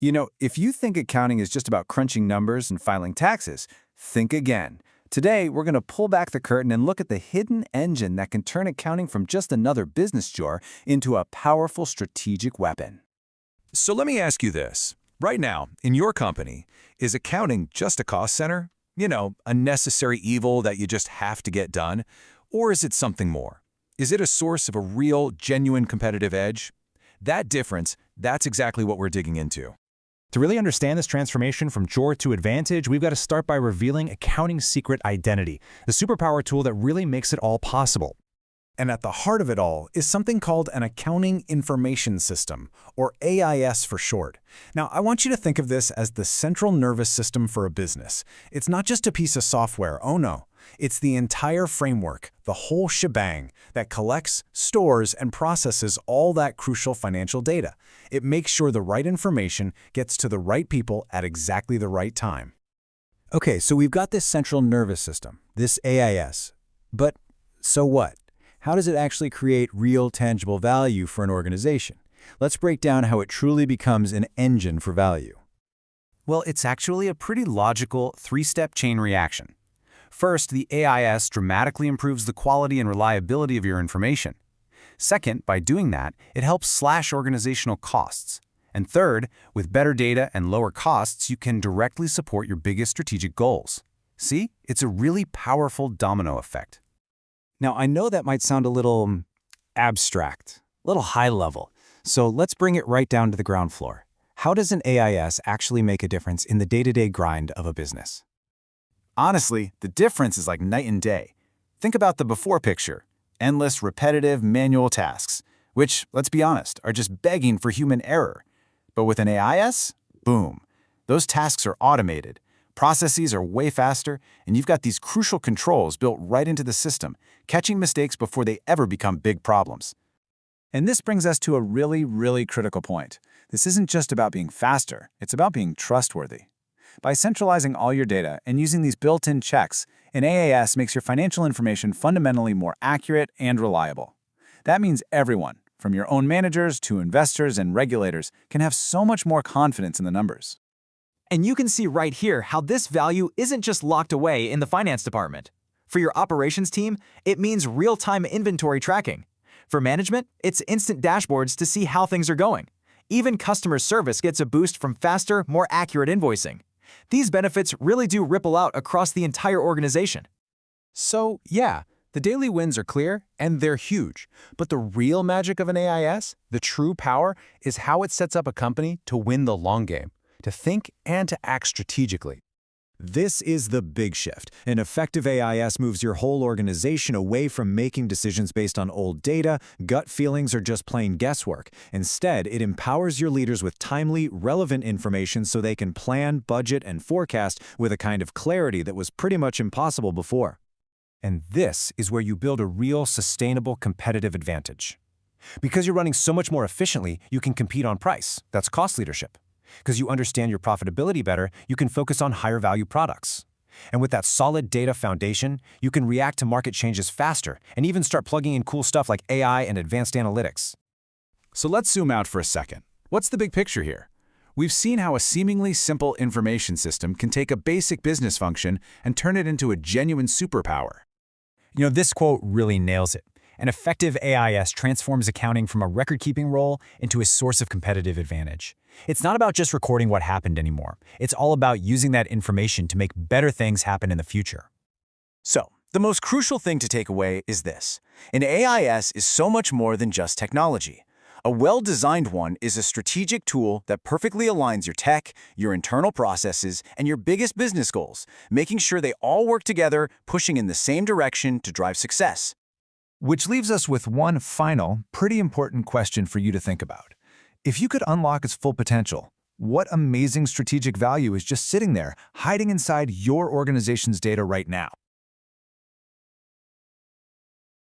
If you think accounting is just about crunching numbers and filing taxes, think again. Today, we're going to pull back the curtain and look at the hidden engine that can turn accounting from just another business chore into a powerful strategic weapon. So let me ask you this. Right now, in your company, is accounting just a cost center? A necessary evil that you just have to get done? Or is it something more? Is it a source of a real, genuine competitive edge? That difference, that's exactly what we're digging into. To really understand this transformation from chore to advantage, we've got to start by revealing accounting's secret identity, the superpower tool that really makes it all possible. And at the heart of it all is something called an accounting information system, or AIS for short. Now, I want you to think of this as the central nervous system for a business. It's not just a piece of software, oh no. It's the entire framework, the whole shebang, that collects, stores, and processes all that crucial financial data. It makes sure the right information gets to the right people at exactly the right time. Okay, so we've got this central nervous system, this AIS. But so what? How does it actually create real, tangible value for an organization? Let's break down how it truly becomes an engine for value. Well, it's actually a pretty logical three-step chain reaction. First, the AIS dramatically improves the quality and reliability of your information. Second, by doing that, it helps slash organizational costs. And third, with better data and lower costs, you can directly support your biggest strategic goals. See, it's a really powerful domino effect. Now, I know that might sound a little abstract, a little high level, so let's bring it right down to the ground floor. How does an AIS actually make a difference in the day-to-day grind of a business? Honestly, the difference is like night and day. Think about the before picture, endless, repetitive, manual tasks, which, let's be honest, are just begging for human error. But with an AIS, boom, those tasks are automated. Processes are way faster, and you've got these crucial controls built right into the system, catching mistakes before they ever become big problems. And this brings us to a really critical point. This isn't just about being faster, it's about being trustworthy. By centralizing all your data and using these built-in checks, an AIS makes your financial information fundamentally more accurate and reliable. That means everyone, from your own managers to investors and regulators, can have so much more confidence in the numbers. And you can see right here how this value isn't just locked away in the finance department. For your operations team, it means real-time inventory tracking. For management, it's instant dashboards to see how things are going. Even customer service gets a boost from faster, more accurate invoicing. These benefits really do ripple out across the entire organization. So, yeah, the daily wins are clear, and they're huge. But the real magic of an AIS, the true power, is how it sets up a company to win the long game, to think and to act strategically. This is the big shift. An effective AIS moves your whole organization away from making decisions based on old data, gut feelings, or just plain guesswork. Instead, it empowers your leaders with timely, relevant information so they can plan, budget, and forecast with a kind of clarity that was pretty much impossible before. And this is where you build a real, sustainable competitive advantage. Because you're running so much more efficiently, you can compete on price. That's cost leadership. Because you understand your profitability better, you can focus on higher value products. And with that solid data foundation, you can react to market changes faster and even start plugging in cool stuff like AI and advanced analytics. So let's zoom out for a second. What's the big picture here? We've seen how a seemingly simple information system can take a basic business function and turn it into a genuine superpower. This quote really nails it. An effective AIS transforms accounting from a record-keeping role into a source of competitive advantage. It's not about just recording what happened anymore. It's all about using that information to make better things happen in the future. So, the most crucial thing to take away is this. An AIS is so much more than just technology. A well-designed one is a strategic tool that perfectly aligns your tech, your internal processes, and your biggest business goals, making sure they all work together, pushing in the same direction to drive success. Which leaves us with one final, pretty important question for you to think about. If you could unlock its full potential, what amazing strategic value is just sitting there, hiding inside your organization's data right now?